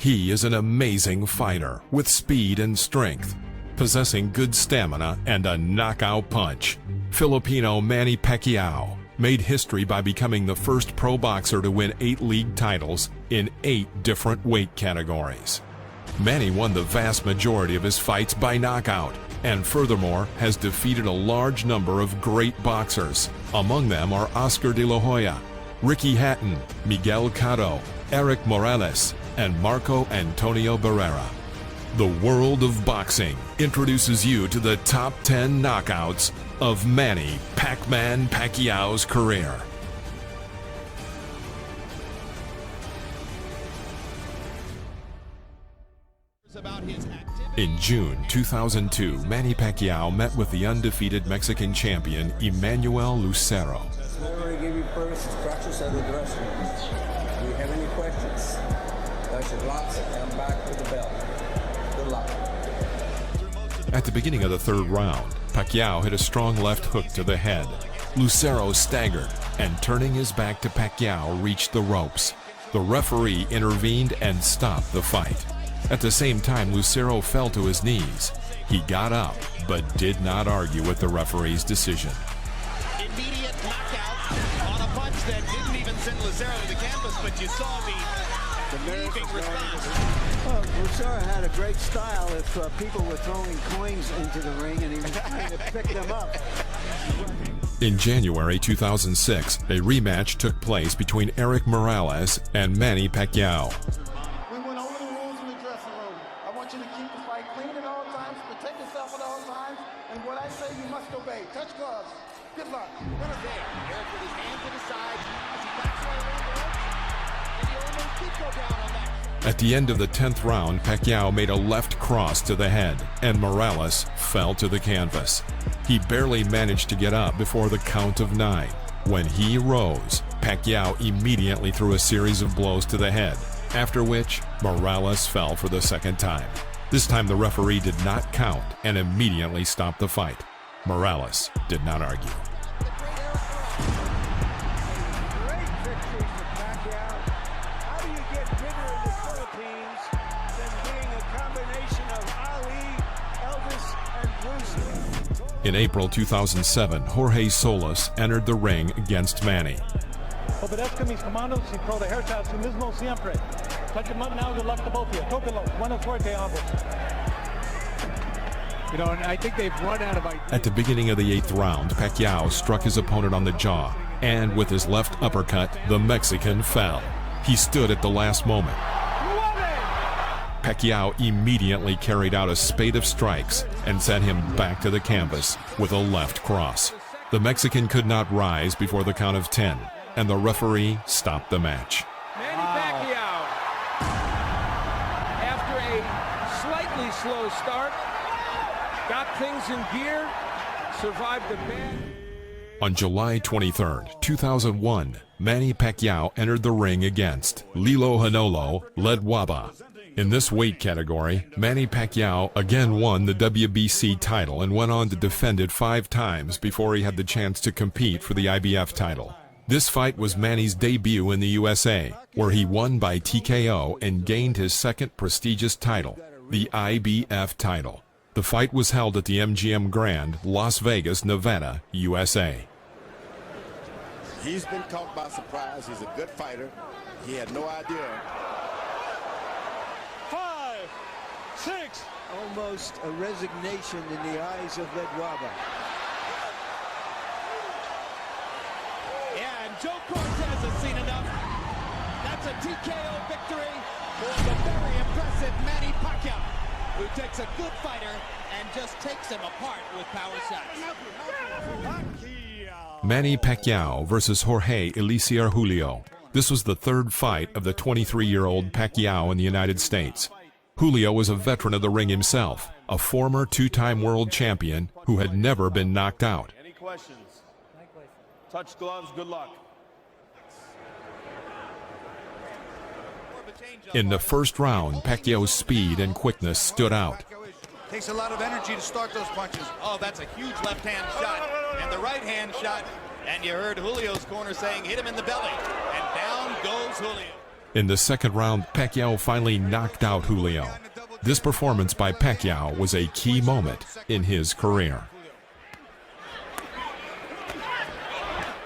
He is an amazing fighter with speed and strength, possessing good stamina and a knockout punch. Filipino Manny Pacquiao made history by becoming the first pro boxer to win 8 league titles in 8 different weight categories. Manny won the vast majority of his fights by knockout, and furthermore has defeated a large number of great boxers. Among them are Oscar de la Hoya, Ricky Hatton, Miguel Cotto, Eric Morales, and Marco Antonio Barrera. The world of boxing introduces you to the top 10 knockouts of Manny Pac-Man Pacquiao's career. In June 2002, Manny Pacquiao met with the undefeated Mexican champion Emmanuel Lucero. Whatever I give you first, instructions of the dressing room. Do you have any questions? That's your lots and come back with the belt. Good luck. At the beginning of the 3rd round, Pacquiao hit a strong left hook to the head. Lucero staggered and, turning his back to Pacquiao, reached the ropes. The referee intervened and stopped the fight. At the same time, Lucero fell to his knees. He got up, but did not argue with the referee's decision. Immediate knockout on a punch that didn't even send Lucero to the canvas, but you saw the heaving response. Well, Lucero had a great style if people were throwing coins into the ring and he was trying to pick them up. In January 2006, a rematch took place between Eric Morales and Manny Pacquiao. We went over the rules in the dressing room. I want you to keep the fight clean at all times, protect yourself at all times, and what I say you must obey. Touch gloves. Good luck. Eric with his hand to the side as he backs away around the ropes, and he almost did go down on that. At the end of the 10th round, Pacquiao made a left cross to the head, and Morales fell to the canvas. He barely managed to get up before the count of 9. When he rose, Pacquiao immediately threw a series of blows to the head, after which Morales fell for the 2nd time. This time the referee did not count and immediately stopped the fight. Morales did not argue. Great victory for Pacquiao. How do you get bigger in the Philippines than being a combination of Ali, Elvis, and Bruce Lee? In April 2007, Jorge Solis entered the ring against Manny. Obedezca mis comandos y protegerse a sí mismo siempre. Touch him up now, good luck to both of you. Tóquenlo. Buena suerte, ambos. You know, and I think they've run out of ideas. At the beginning of the 8th round, Pacquiao struck his opponent on the jaw, and with his left uppercut, the Mexican fell. He stood at the last moment. Pacquiao immediately carried out a spate of strikes and sent him back to the canvas with a left cross. The Mexican could not rise before the count of 10, and the referee stopped the match. Manny Pacquiao, after a slightly slow start, got things in gear, survived the bad. On July 23, 2001, Manny Pacquiao entered the ring against Lilo Hanolo Ledwaba. In this weight category, Manny Pacquiao again won the WBC title and went on to defend it 5 times before he had the chance to compete for the IBF title. This fight was Manny's debut in the USA, where he won by TKO and gained his 2nd prestigious title, the IBF title. The fight was held at the MGM Grand, Las Vegas, Nevada, USA. He's been caught by surprise. He's a good fighter. He had no idea. 5, 6. Almost a resignation in the eyes of Ledwaba. Yeah, and Joe Cortez has seen enough. That's a TKO victory for the very impressive Manny Pacquiao, who takes a good fighter and just takes him apart with power shots. Manny Pacquiao versus Jorge Eliezer Julio. This was the 3rd fight of the 23-year-old Pacquiao in the United States. Julio was a veteran of the ring himself, a former 2-time world champion who had never been knocked out. Any questions? Touch gloves, good luck. In the 1st round, Pacquiao's speed and quickness stood out. Takes a lot of energy to start those punches. Oh, that's a huge left-hand shot, and the right-hand shot, and you heard Julio's corner saying, hit him in the belly, and down goes Julio. In the second round, Pacquiao finally knocked out Julio. This performance by Pacquiao was a key moment in his career.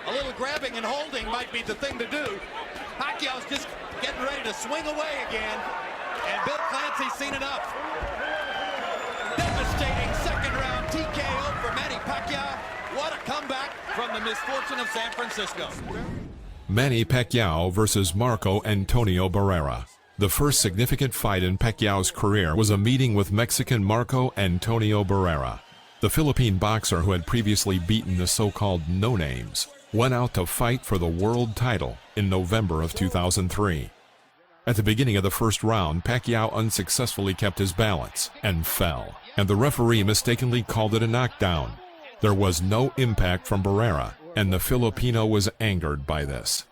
A little grabbing and holding might be the thing to do. Pacquiao's just getting ready to swing away again. And Bill Clancy's seen enough. Devastating second round TKO for Manny Pacquiao. What a comeback from the misfortune of San Francisco. Manny Pacquiao versus Marco Antonio Barrera. The first significant fight in Pacquiao's career was a meeting with Mexican Marco Antonio Barrera. The Philippine boxer, who had previously beaten the so-called no-names, went out to fight for the world title in November of 2003. At the beginning of the first round, Pacquiao unsuccessfully kept his balance and fell, and the referee mistakenly called it a knockdown. There was no impact from Barrera, and the Filipino was angered by this.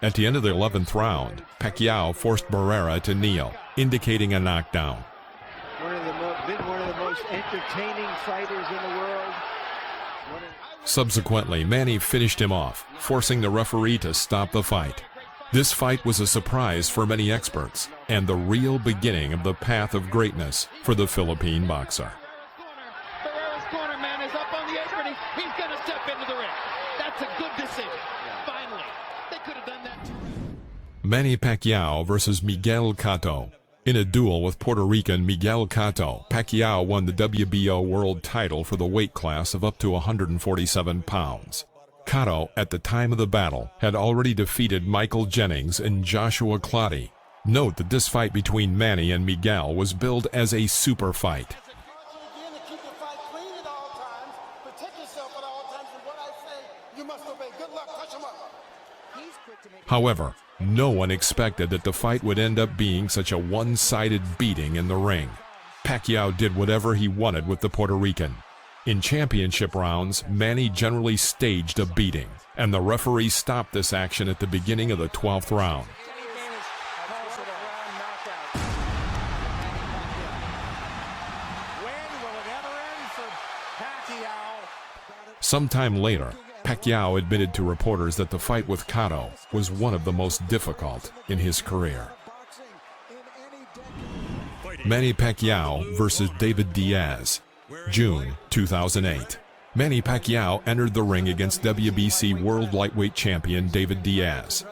At the end of the 11th round, Pacquiao forced Barrera to kneel, indicating a knockdown. One of the most entertaining fighters in the world. Subsequently, Manny finished him off, forcing the referee to stop the fight. This fight was a surprise for many experts, and the real beginning of the path of greatness for the Philippine boxer. Barrera's corner man is up on the apron. He's going to step into the ring. That's a good decision. Finally, they could have done that too. Manny Pacquiao versus Miguel Cotto. In a duel with Puerto Rican Miguel Cotto, Pacquiao won the WBO world title for the weight class of up to 147 pounds. Cotto, at the time of the battle, had already defeated Michael Jennings and Joshua Clottey. Note that this fight between Manny and Miguel was billed as a super fight. However, no one expected that the fight would end up being such a one-sided beating in the ring. Pacquiao did whatever he wanted with the Puerto Rican. In championship rounds, Manny generally staged a beating, and the referee stopped this action at the beginning of the 12th round. Sometime later, Pacquiao admitted to reporters that the fight with Cotto was one of the most difficult in his career. Manny Pacquiao versus David Diaz. June 2008. Manny Pacquiao entered the ring against WBC World Lightweight Champion David Diaz.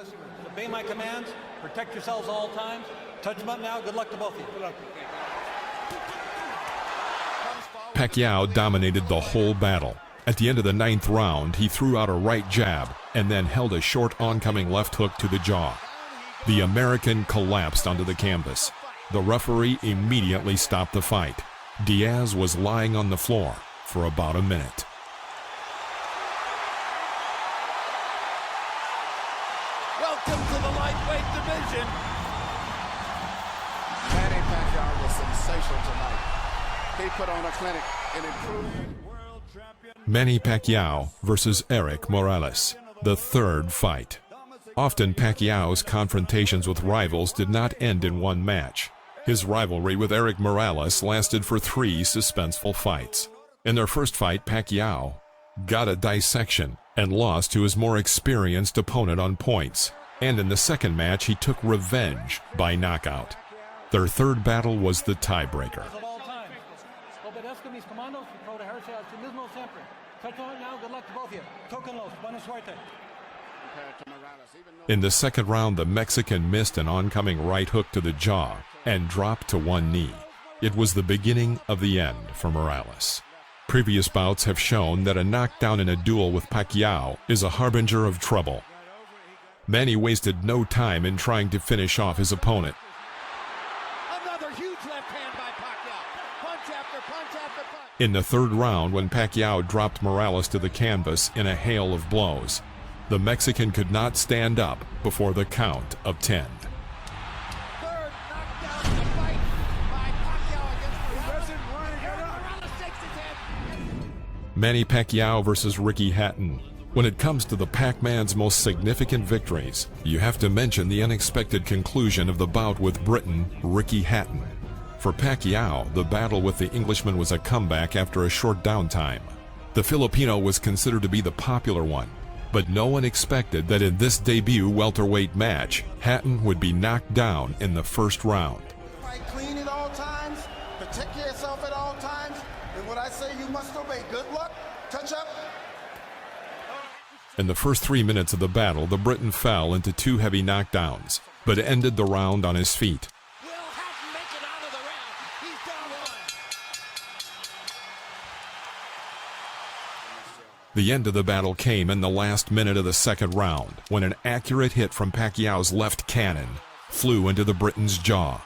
Obey my commands. Protect yourselves all times. Touch them up now. Good luck to both of you. Good luck. Pacquiao dominated the whole battle. At the end of the 9th round, he threw out a right jab and then held a short oncoming left hook to the jaw. The American collapsed onto the canvas. The referee immediately stopped the fight. Diaz was lying on the floor for about a minute. Welcome to the lightweight division. Manny Pacquiao was sensational tonight. He put on a clinic and improved. Manny Pacquiao versus Eric Morales, the third fight. Often Pacquiao's confrontations with rivals did not end in one match. His rivalry with Eric Morales lasted for 3 suspenseful fights. In their first fight, Pacquiao got a dissection and lost to his more experienced opponent on points. And in the second match, he took revenge by knockout. Their third battle was the tiebreaker. In the second round, the Mexican missed an oncoming right hook to the jaw and dropped to one knee. It was the beginning of the end for Morales. Previous bouts have shown that a knockdown in a duel with Pacquiao is a harbinger of trouble. Manny wasted no time in trying to finish off his opponent. Another huge left hand by Pacquiao. Punch after punch after punch. In the third round, when Pacquiao dropped Morales to the canvas in a hail of blows, the Mexican could not stand up before the count of 10. Third knockdown in the fight by Pacquiao against Morales takes his head. Manny Pacquiao versus Ricky Hatton. When it comes to the Pac-Man's most significant victories, you have to mention the unexpected conclusion of the bout with Briton Ricky Hatton. For Pacquiao, the battle with the Englishman was a comeback after a short downtime. The Filipino was considered to be the popular one. But no one expected that in this debut welterweight match, Hatton would be knocked down in the first round. Fight clean at all times, protect yourself at all times, and what I say you must obey. Good luck, touch up. In the first 3 minutes of the battle, the Briton fell into 2 heavy knockdowns, but ended the round on his feet. Will Hatton make it out of the round? He's down 1. The end of the battle came in the last minute of the second round, when an accurate hit from Pacquiao's left cannon flew into the Briton's jaw.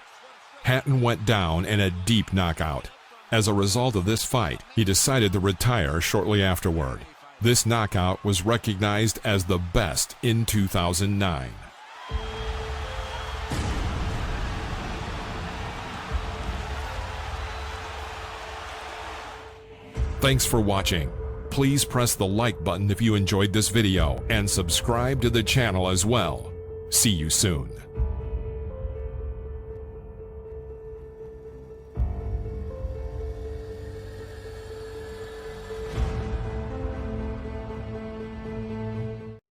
Hatton went down in a deep knockout. As a result of this fight, he decided to retire shortly afterward. This knockout was recognized as the best in 2009. Thanks for watching. Please press the like button if you enjoyed this video and subscribe to the channel as well. See you soon.